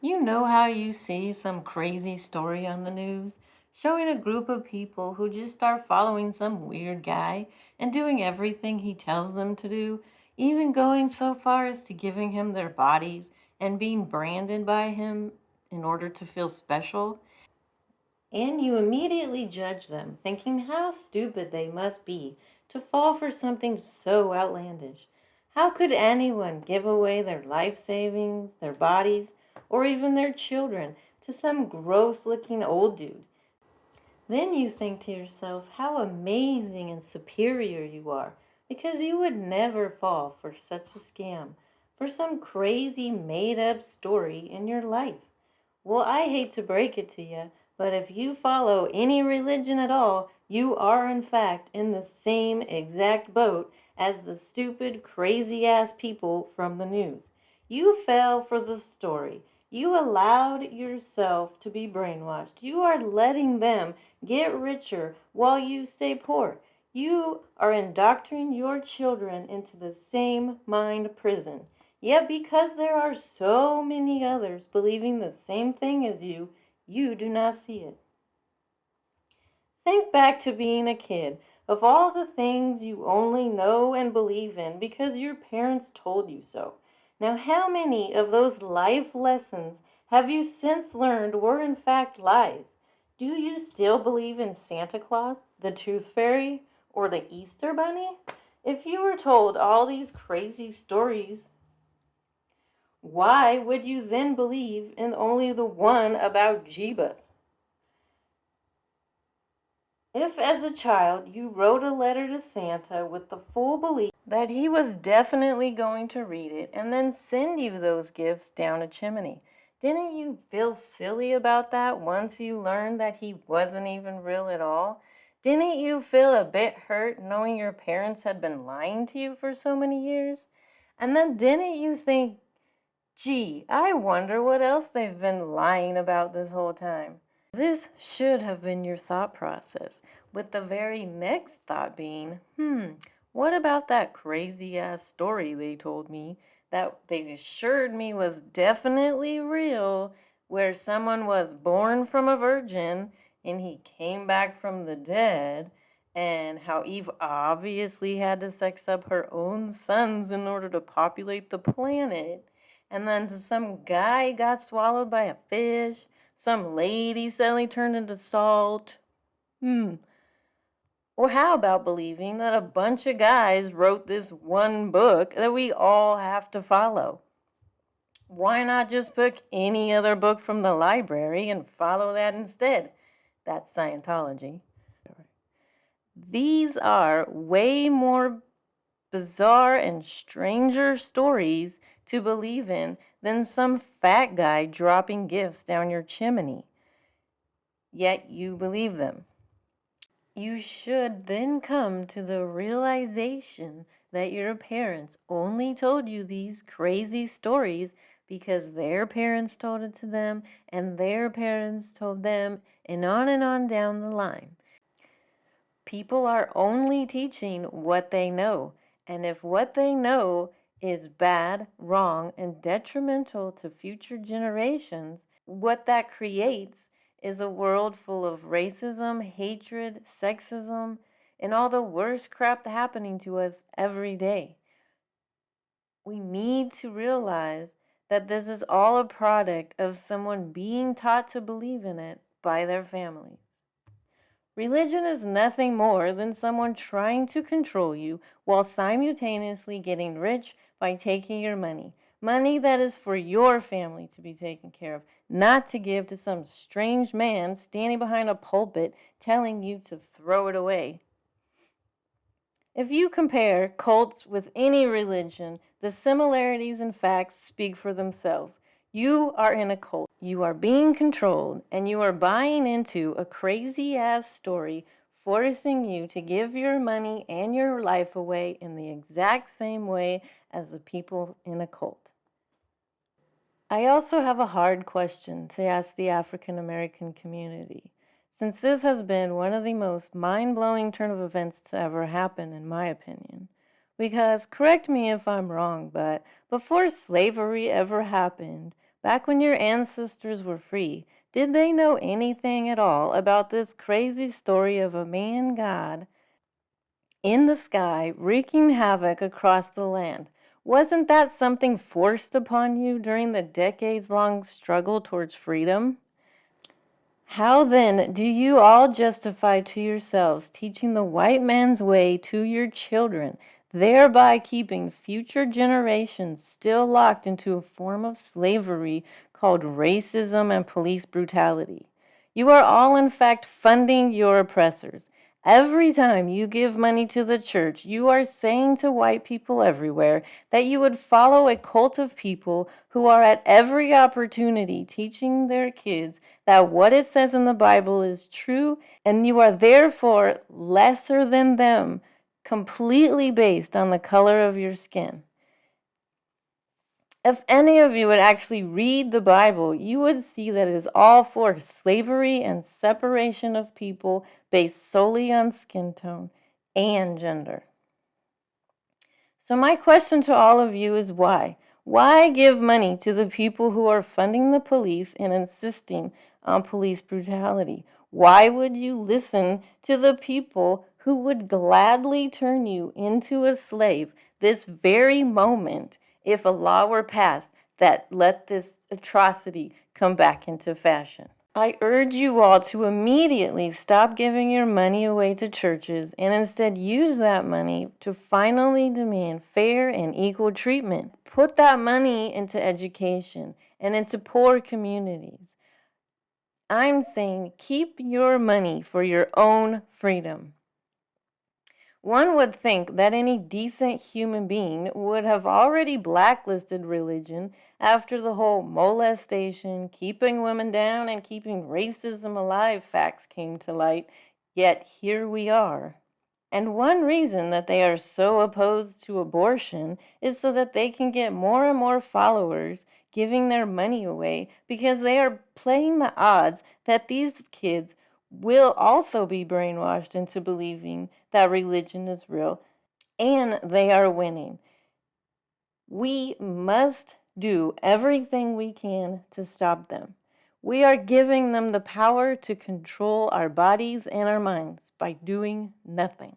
You know how you see some crazy story on the news showing a group of people who just start following some weird guy and doing everything he tells them to do, even going so far as to giving him their bodies and being branded by him in order to feel special? And you immediately judge them, thinking how stupid they must be to fall for something so outlandish. How could anyone give away their life savings, their bodies, or even their children to some gross looking old dude? Then you think to yourself how amazing and superior you are because you would never fall for such a scam, for some crazy made up story in your life. Well, I hate to break it to you, but if you follow any religion at all, you are in fact in the same exact boat as the stupid, crazy ass people from the news. You fell for the story. You allowed yourself to be brainwashed. You are letting them get richer while you stay poor. You are indoctrinating your children into the same mind prison. Yet, because there are so many others believing the same thing as you do not see it. Think back to being a kid. Of all the things you only know and believe in because your parents told you so. Now, how many of those life lessons have you since learned were in fact lies? Do you still believe in Santa Claus, the Tooth Fairy, or the Easter Bunny? If you were told all these crazy stories, why would you then believe in only the one about Jeebus? If, as a child, you wrote a letter to Santa with the full belief that he was definitely going to read it and then send you those gifts down a chimney, didn't you feel silly about that once you learned that he wasn't even real at all? Didn't you feel a bit hurt knowing your parents had been lying to you for so many years? And then didn't you think, gee, I wonder what else they've been lying about this whole time? This should have been your thought process, with the very next thought being, what about that crazy ass story they told me that they assured me was definitely real, where someone was born from a virgin and he came back from the dead, and how Eve obviously had to sex up her own sons in order to populate the planet, and then some guy got swallowed by a fish, some lady suddenly turned into salt. Hmm. Or how about believing that a bunch of guys wrote this one book that we all have to follow? Why not just pick any other book from the library and follow that instead? That's Scientology. These are way more bizarre and stranger stories to believe in than some fat guy dropping gifts down your chimney. Yet you believe them. You should then come to the realization that your parents only told you these crazy stories because their parents told it to them and their parents told them, and on down the line. People are only teaching what they know, and if what they know is bad, wrong, and detrimental to future generations, what that creates is a world full of racism, hatred, sexism, and all the worst crap happening to us every day. We need to realize that this is all a product of someone being taught to believe in it by their families. Religion is nothing more than someone trying to control you while simultaneously getting rich by taking your money. Money that is for your family to be taken care of, not to give to some strange man standing behind a pulpit telling you to throw it away. If you compare cults with any religion, the similarities and facts speak for themselves. You are in a cult. You are being controlled, and you are buying into a crazy ass story forcing you to give your money and your life away in the exact same way as the people in a cult. I also have a hard question to ask the African American community, since this has been one of the most mind-blowing turn of events to ever happen, in my opinion. Because, correct me if I'm wrong, but before slavery ever happened, Back when your ancestors were free, did they know anything at all about this crazy story of a man God in the sky wreaking havoc across the land? Wasn't that something forced upon you during the decades-long struggle towards freedom? How then do you all justify to yourselves teaching the white man's way to your children, thereby keeping future generations still locked into a form of slavery called racism and police brutality? You are all, in fact, funding your oppressors. Every time you give money to the church, you are saying to white people everywhere that you would follow a cult of people who are at every opportunity teaching their kids that what it says in the Bible is true, and you are therefore lesser than them, completely based on the color of your skin. If any of you would actually read the Bible, you would see that it is all for slavery and separation of people based solely on skin tone and gender. So my question to all of you is why? Why give money to the people who are funding the police and insisting on police brutality? Why would you listen to the people who would gladly turn you into a slave this very moment if a law were passed that let this atrocity come back into fashion? I urge you all to immediately stop giving your money away to churches and instead use that money to finally demand fair and equal treatment. Put that money into education and into poor communities. I'm saying keep your money for your own freedom. One would think that any decent human being would have already blacklisted religion after the whole molestation, keeping women down, and keeping racism alive facts came to light, yet here we are. And one reason that they are so opposed to abortion is so that they can get more and more followers giving their money away because they are playing the odds that these kids will also be brainwashed into believing that religion is real, and they are winning. We must do everything we can to stop them. We are giving them the power to control our bodies and our minds by doing nothing.